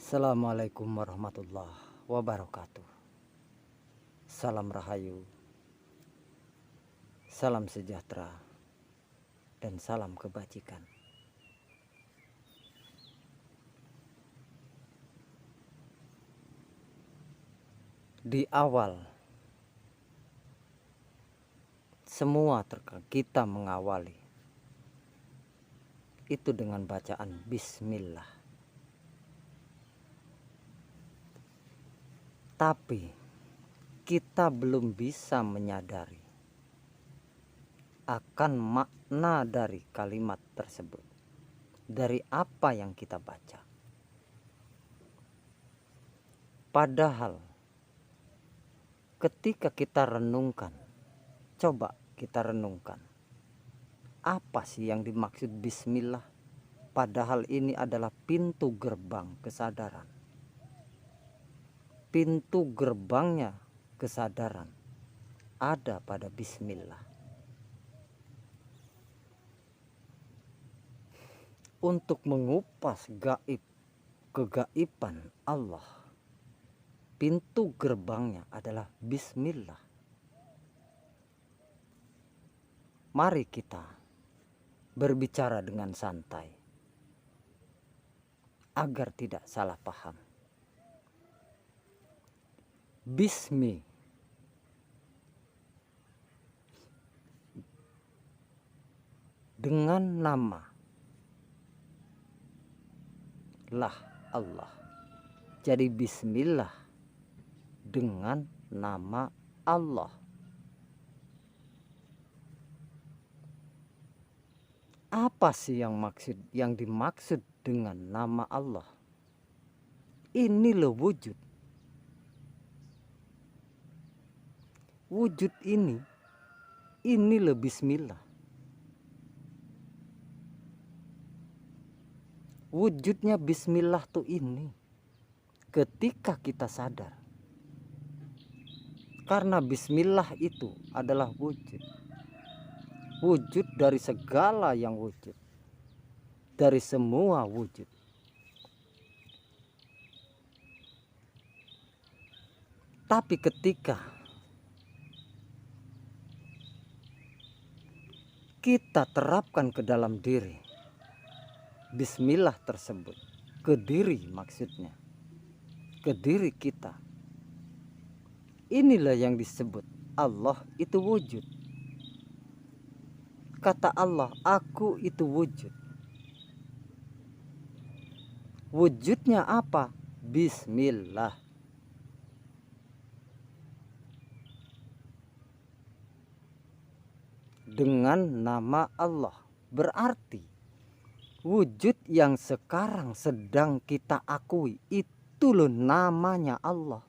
Assalamualaikum warahmatullahi wabarakatuh. Salam rahayu, salam sejahtera, dan salam kebajikan. Di awal semua kita mengawali itu dengan bacaan bismillah. Tapi kita belum bisa menyadari akan makna dari kalimat tersebut, dari apa yang kita baca. Padahal ketika kita renungkan, coba kita renungkan, apa sih yang dimaksud bismillah? Padahal ini adalah pintu gerbang kesadaran. Pintu gerbangnya kesadaran ada pada bismillah. Untuk mengupas gaib, kegaiban Allah, pintu gerbangnya adalah bismillah. Mari kita berbicara dengan santai agar tidak salah paham. Bismi dengan nama lah Allah. Jadi bismillah dengan nama Allah. Apa sih yang dimaksud dengan nama Allah? Ini loh wujud. Wujud ini loh bismillah. Wujudnya bismillah tuh ini. Ketika kita sadar. Karena bismillah itu adalah wujud. Wujud dari segala yang wujud. Dari semua wujud. Tapi ketika kita terapkan ke dalam diri bismillah tersebut, ke diri maksudnya, ke diri kita, inilah yang disebut Allah itu wujud. Kata Allah, aku itu wujud. Wujudnya apa? Bismillah. Dengan nama Allah. Berarti wujud yang sekarang sedang kita akui itu loh namanya Allah.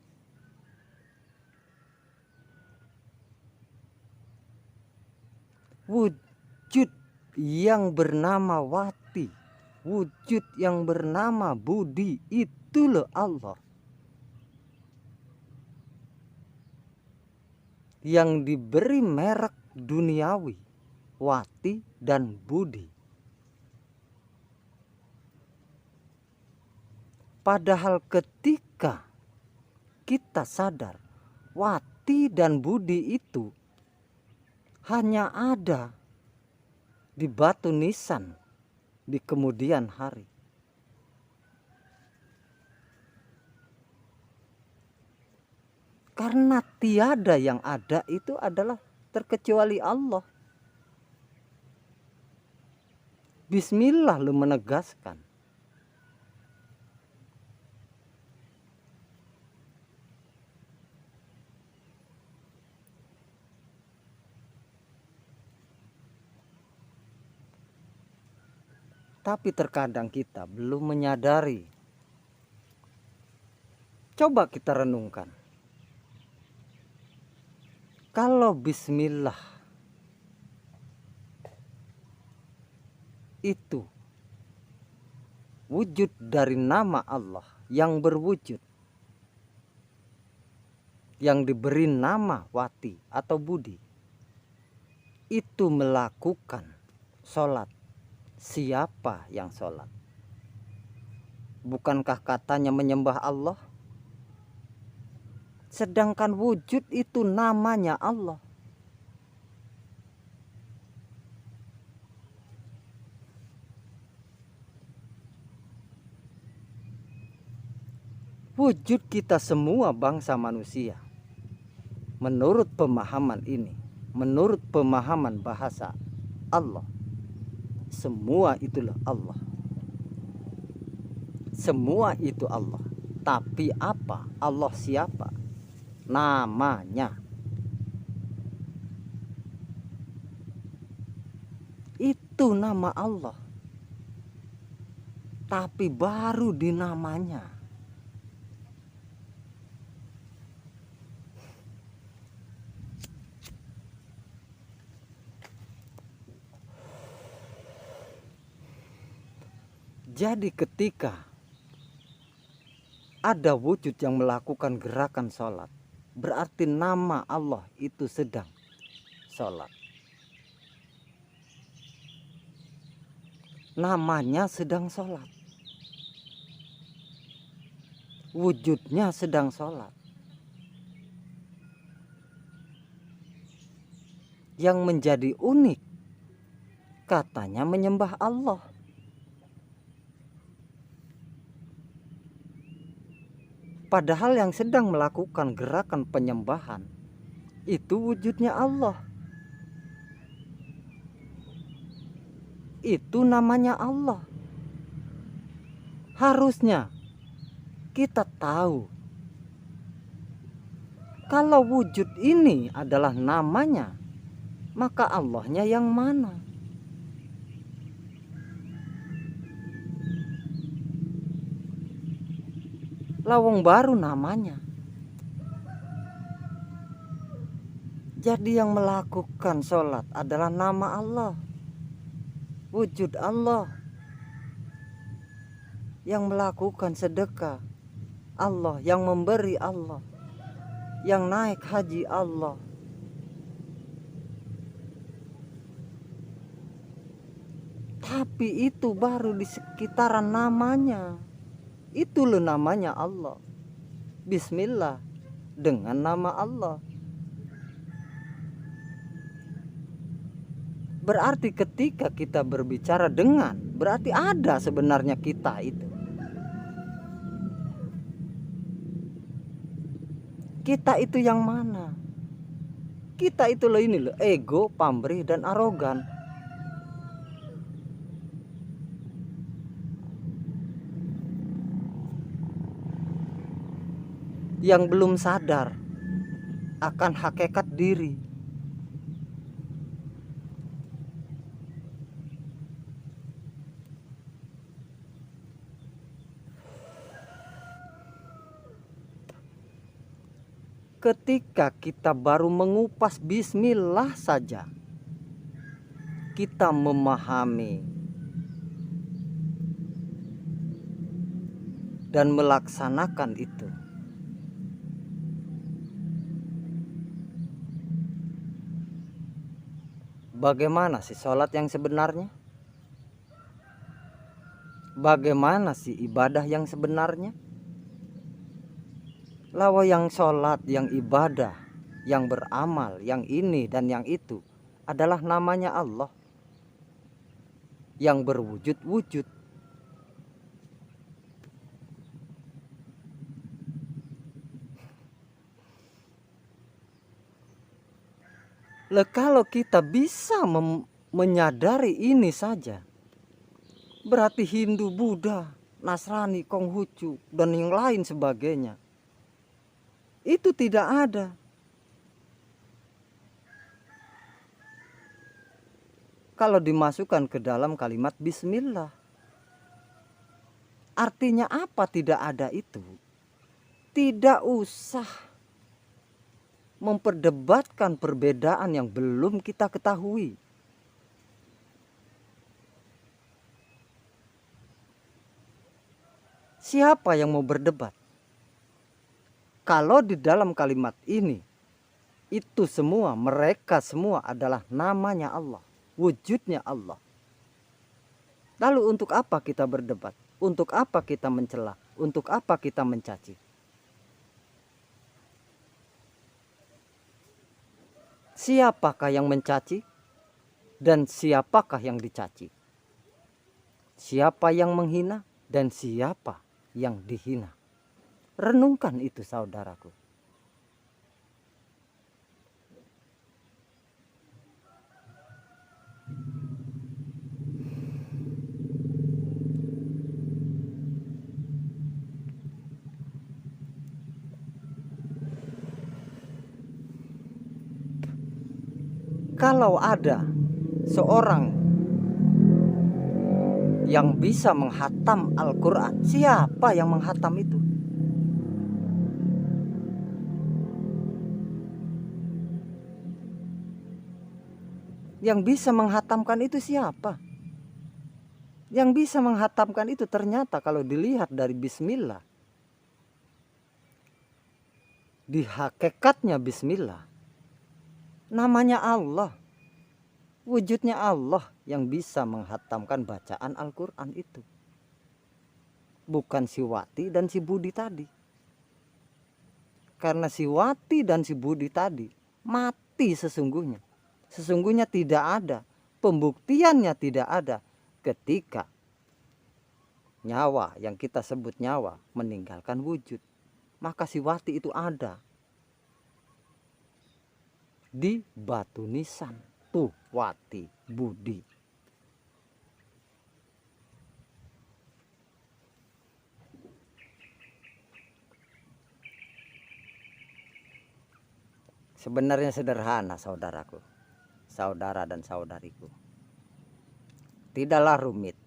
Wujud yang bernama Wati, wujud yang bernama Budi, itu loh Allah. Yang diberi merek duniawi, Wati dan Budi. Padahal ketika kita sadar Wati dan Budi itu hanya ada di batu nisan di kemudian hari. Karena tiada yang ada itu adalah terkecuali Allah. Bismillah lu menegaskan. Tapi terkadang kita belum menyadari. Coba kita renungkan. Kalau bismillah itu wujud dari nama Allah yang berwujud, yang diberi nama Wati atau Budi, itu melakukan sholat. Siapa yang sholat? Bukankah katanya menyembah Allah? Sedangkan wujud itu namanya Allah. Wujud kita semua bangsa manusia, menurut pemahaman ini, menurut pemahaman bahasa Allah, semua itulah Allah. Semua itu Allah. Tapi apa? Allah siapa? Namanya. Itu nama Allah. Tapi baru di namanya. Jadi ketika ada wujud yang melakukan gerakan sholat, berarti nama Allah itu sedang sholat. Namanya sedang sholat. Wujudnya sedang sholat. Yang menjadi unik, katanya menyembah Allah. Padahal yang sedang melakukan gerakan penyembahan itu wujudnya Allah. Itu namanya Allah. Harusnya kita tahu kalau wujud ini adalah namanya, maka Allahnya yang mana? Lawang baru namanya. Jadi yang melakukan sholat adalah nama Allah, wujud Allah. Yang melakukan sedekah Allah, yang memberi Allah, yang naik haji Allah. Tapi itu baru di sekitaran namanya. Itu loh namanya Allah. Bismillah, dengan nama Allah. Berarti ketika kita berbicara dengan, berarti ada sebenarnya kita itu. Kita itu yang mana? Kita itu loh, ini loh, ego, pamrih, dan arogan. Yang belum sadar akan hakikat diri. Ketika kita baru mengupas bismillah saja, kita memahami dan melaksanakan itu. Bagaimana sih sholat yang sebenarnya? Bagaimana sih ibadah yang sebenarnya? Lawa yang sholat, yang ibadah, yang beramal, yang ini dan yang itu adalah namanya Allah yang berwujud-wujud. Kalau kita bisa menyadari ini saja, berarti Hindu, Buddha, Nasrani, Konghucu, dan yang lain sebagainya itu tidak ada. Kalau dimasukkan ke dalam kalimat bismillah, artinya apa tidak ada itu? Tidak usah memperdebatkan perbedaan yang belum kita ketahui. Siapa yang mau berdebat? Kalau di dalam kalimat ini, itu semua, mereka semua adalah namanya Allah, wujudnya Allah. Lalu untuk apa kita berdebat? Untuk apa kita mencela? Untuk apa kita mencaci? Siapakah yang mencaci dan siapakah yang dicaci? Siapa yang menghina dan siapa yang dihina? Renungkan itu, saudaraku. Kalau ada seorang yang bisa menghatam Al-Quran, siapa yang menghatam itu? Yang bisa menghatamkan itu siapa? Yang bisa menghatamkan itu ternyata kalau dilihat dari bismillah, di hakikatnya bismillah, namanya Allah, wujudnya Allah yang bisa menghatamkan bacaan Al-Quran itu. Bukan si Wati dan si Budi tadi. Karena si Wati dan si Budi tadi mati sesungguhnya. Sesungguhnya tidak ada, pembuktiannya tidak ada ketika nyawa yang kita sebut nyawa meninggalkan wujud. Maka si Wati itu ada di batu nisan. Tuh Wati Budi. Sebenarnya sederhana, saudaraku, saudara dan saudariku. Tidaklah rumit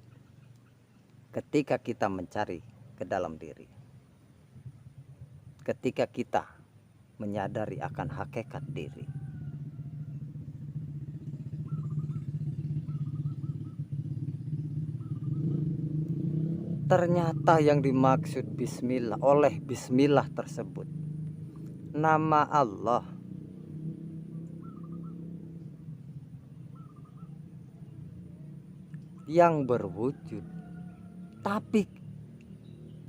ketika kita mencari ke dalam diri. Ketika kita menyadari akan hakikat diri. Ternyata yang dimaksud bismillah oleh bismillah tersebut nama Allah. Yang berwujud, tapi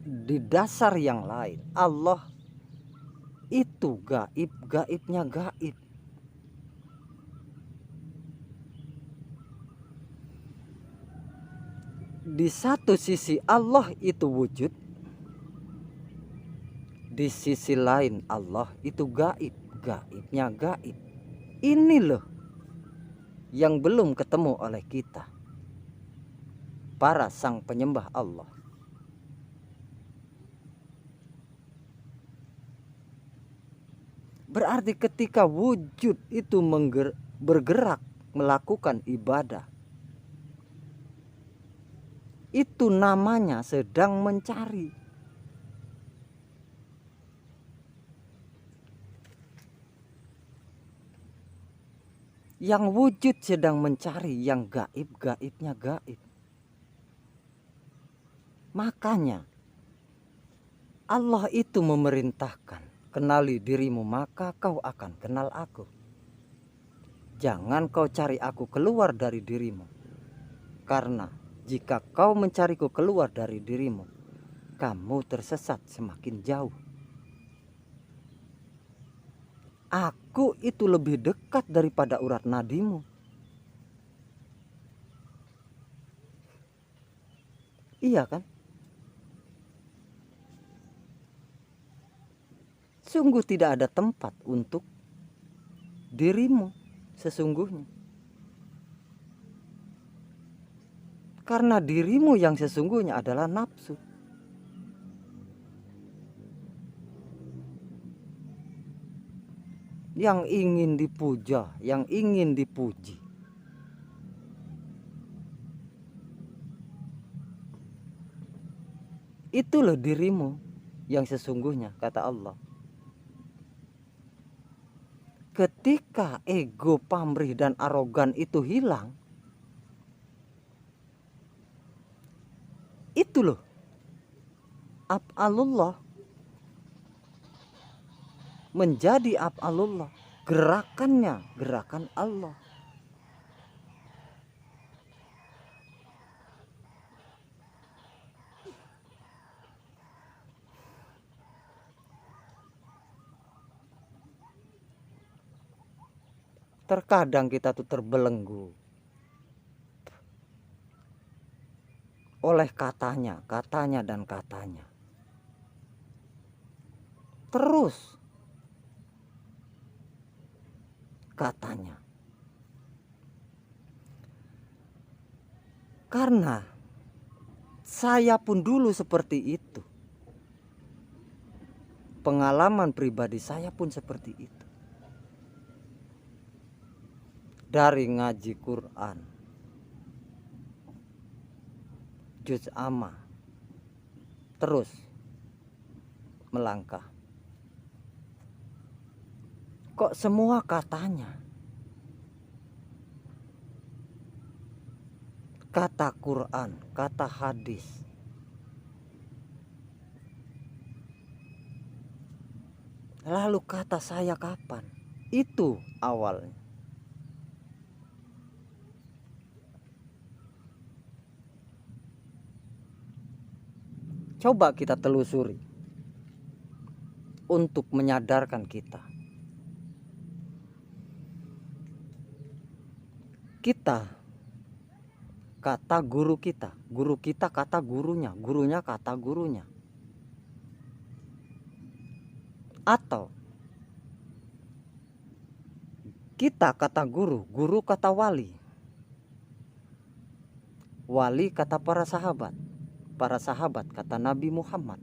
di dasar yang lain Allah itu gaib, gaibnya gaib. Di satu sisi Allah itu wujud, di sisi lain Allah itu gaib, gaibnya gaib. Ini loh yang belum ketemu oleh kita, para sang penyembah Allah. Berarti ketika wujud itu bergerak melakukan ibadah, itu namanya sedang mencari. Yang wujud sedang mencari, yang gaib, gaibnya gaib. Makanya Allah itu memerintahkan, kenali dirimu maka kau akan kenal aku. Jangan kau cari aku keluar dari dirimu. Karena jika kau mencariku keluar dari dirimu, kamu tersesat semakin jauh. Aku itu lebih dekat daripada urat nadimu. Iya kan? Sungguh tidak ada tempat untuk dirimu sesungguhnya. Karena dirimu yang sesungguhnya adalah nafsu. Yang ingin dipuja, yang ingin dipuji. Itulah dirimu yang sesungguhnya, kata Allah. Ketika ego, pamrih, dan arogan itu hilang, itu loh af'alullah menjadi af'alullah, gerakannya gerakan Allah. Terkadang kita tuh terbelenggu oleh katanya, dan katanya. Terus katanya. Karena saya pun dulu seperti itu. Pengalaman pribadi saya pun seperti itu. Dari ngaji Quran, juz amma, terus melangkah. Kok semua katanya, kata Quran, kata hadis, lalu kata saya kapan? Itu awalnya. Coba kita telusuri untuk menyadarkan kita. Kita kata guru kita kata gurunya, gurunya kata gurunya. Atau kita kata guru, guru kata wali, wali kata para sahabat kata Nabi Muhammad.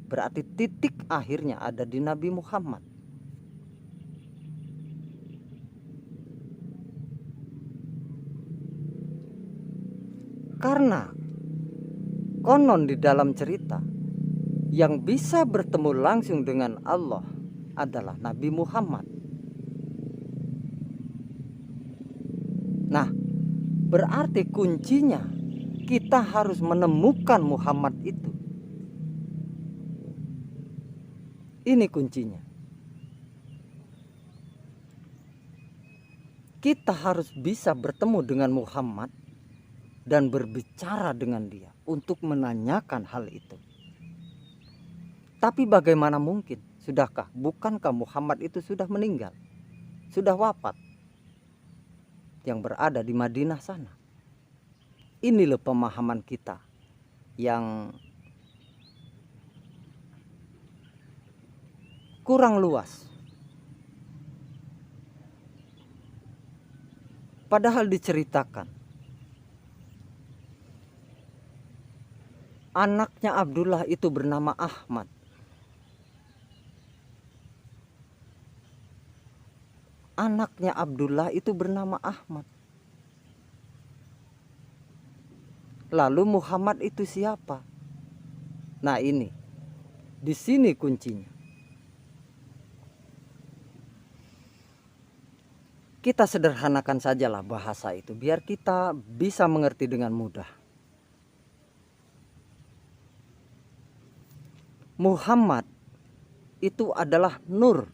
Berarti titik akhirnya ada di Nabi Muhammad. Karena konon di dalam cerita, yang bisa bertemu langsung dengan Allah adalah Nabi Muhammad. Nah, berarti kuncinya kita harus menemukan Muhammad itu. Ini kuncinya. Kita harus bisa bertemu dengan Muhammad dan berbicara dengan dia untuk menanyakan hal itu. Tapi bagaimana mungkin? Sudahkah? Bukankah Muhammad itu sudah meninggal? Sudah wafat? Yang berada di Madinah sana. Ini loh pemahaman kita yang kurang luas. Padahal diceritakan anaknya Abdullah itu bernama Ahmad. Anaknya Abdullah itu bernama Ahmad. Lalu Muhammad itu siapa? Nah, ini di sini kuncinya. Kita sederhanakan sajalah bahasa itu biar kita bisa mengerti dengan mudah. Muhammad itu adalah nur.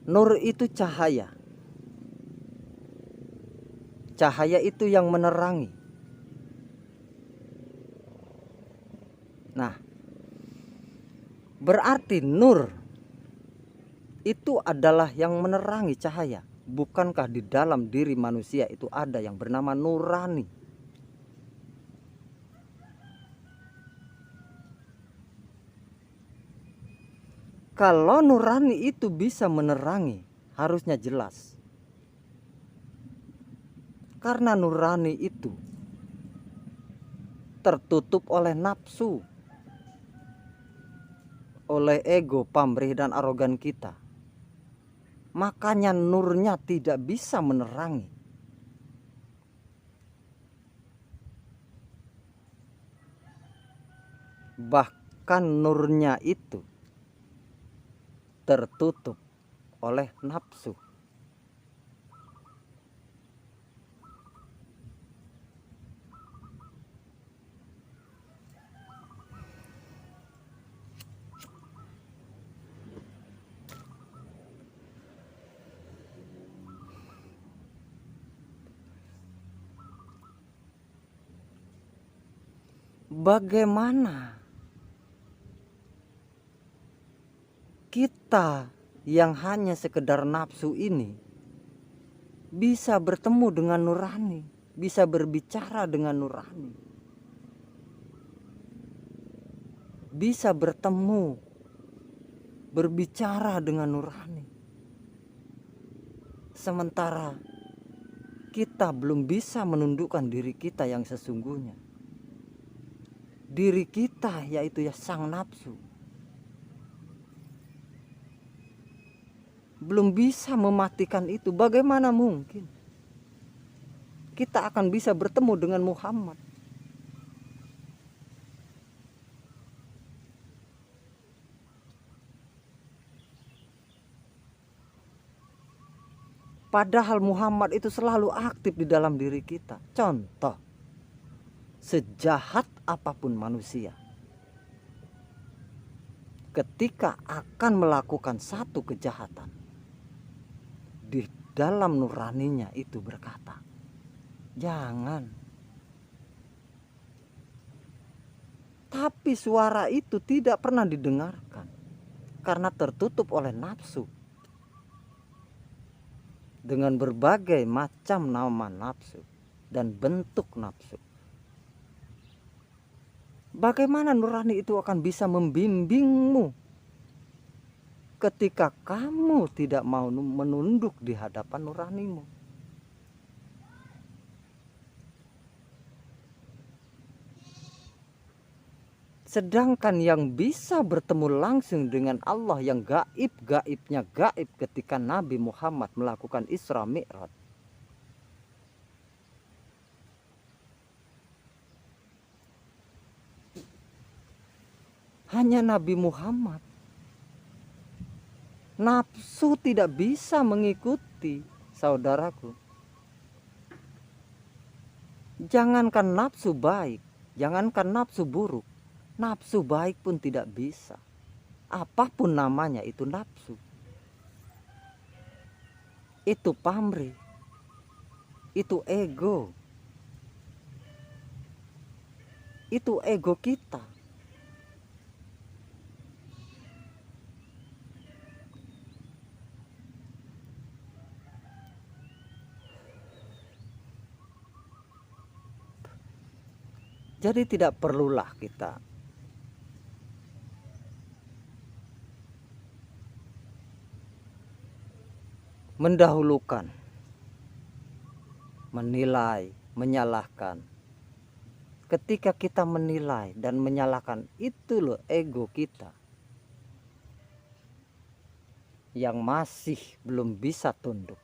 Nur itu cahaya. Cahaya itu yang menerangi. Nah, berarti nur itu adalah yang menerangi cahaya. Bukankah di dalam diri manusia itu ada yang bernama nurani? Kalau nurani itu bisa menerangi, harusnya jelas. Karena nurani itu tertutup oleh nafsu, oleh ego, pamrih dan arogan kita. Makanya nurnya tidak bisa menerangi. Bahkan nurnya itu tertutup oleh nafsu. Bagaimana kita yang hanya sekedar nafsu ini bisa bertemu dengan nurani, bisa berbicara dengan nurani, bisa bertemu, berbicara dengan nurani, sementara kita belum bisa menundukkan diri kita yang sesungguhnya, diri kita yaitu ya sang nafsu, belum bisa mematikan itu. Bagaimana mungkin kita akan bisa bertemu dengan Muhammad? Padahal Muhammad itu selalu aktif di dalam diri kita. Contoh, sejahat apapun manusia, ketika akan melakukan satu kejahatan, di dalam nuraninya itu berkata, jangan. Tapi suara itu tidak pernah didengarkan karena tertutup oleh nafsu, dengan berbagai macam nama nafsu dan bentuk nafsu. Bagaimana nurani itu akan bisa membimbingmu ketika kamu tidak mau menunduk di hadapan nuranimu? Sedangkan yang bisa bertemu langsung dengan Allah yang gaib-gaibnya gaib ketika Nabi Muhammad melakukan Isra Mi'raj, hanya Nabi Muhammad. Nafsu tidak bisa mengikuti, saudaraku. Jangankan nafsu baik, jangankan nafsu buruk, nafsu baik pun tidak bisa. Apapun namanya itu nafsu. Itu pamrih. Itu ego. Itu ego kita. Jadi tidak perlulah kita mendahulukan, menilai, menyalahkan. Ketika kita menilai dan menyalahkan, itu loh ego kita yang masih belum bisa tunduk.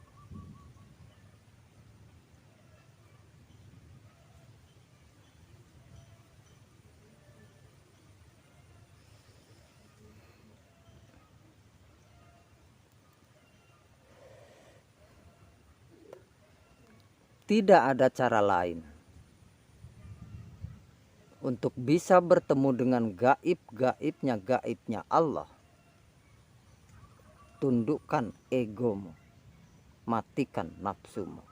Tidak ada cara lain untuk bisa bertemu dengan gaibnya Allah. Tundukkan egomu, matikan nafsumu.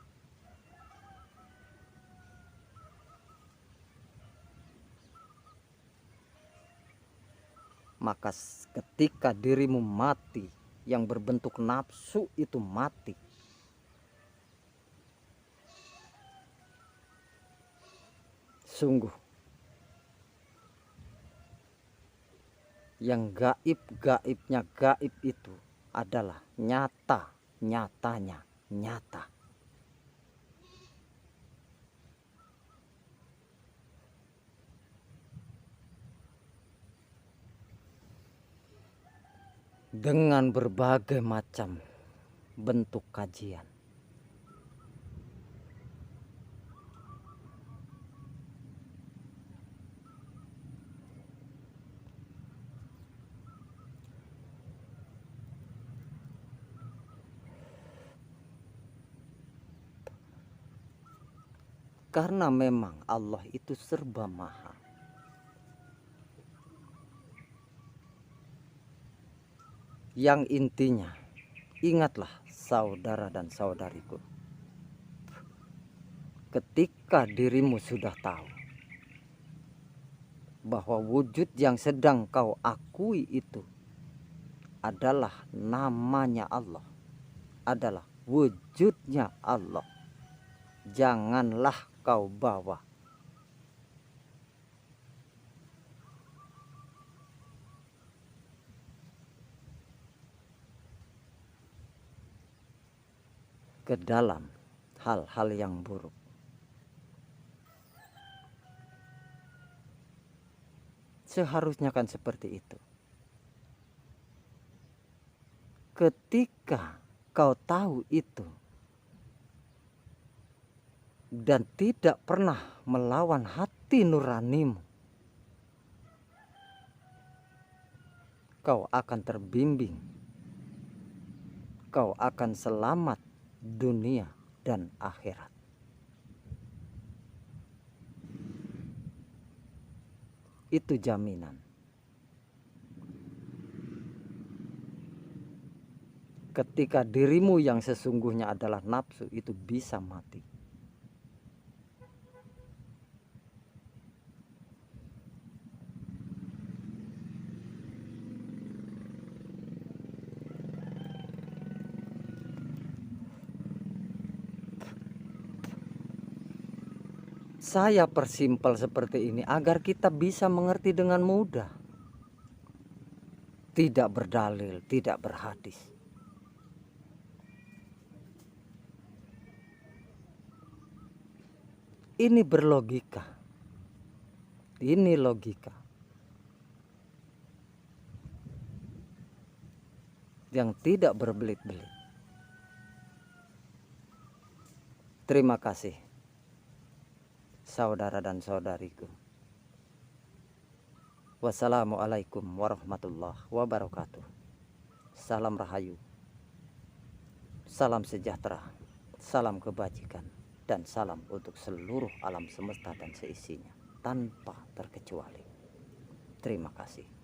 Maka ketika dirimu mati, yang berbentuk nafsu itu mati, sungguh yang gaibnya gaib itu adalah nyatanya nyata. Dengan berbagai macam bentuk kajian, karena memang Allah itu serba maha. Yang intinya, ingatlah saudara dan saudariku, ketika dirimu sudah tahu bahwa wujud yang sedang kau akui itu adalah namanya Allah, adalah wujudnya Allah. Janganlah kau bawa ke dalam hal-hal yang buruk. Seharusnya kan seperti itu. Ketika kau tahu itu dan tidak pernah melawan hati nuranimu, kau akan terbimbing, kau akan selamat dunia dan akhirat. Itu jaminan. Ketika dirimu yang sesungguhnya adalah nafsu itu bisa mati. Saya persimpel seperti ini agar kita bisa mengerti dengan mudah. Tidak berdalil, tidak berhadis. Ini berlogika. Ini logika yang tidak berbelit-belit. Terima kasih, saudara dan saudariku. Wassalamualaikum warahmatullahi wabarakatuh. Salam rahayu, salam sejahtera, salam kebajikan, dan salam untuk seluruh alam semesta dan seisinya tanpa terkecuali. Terima kasih.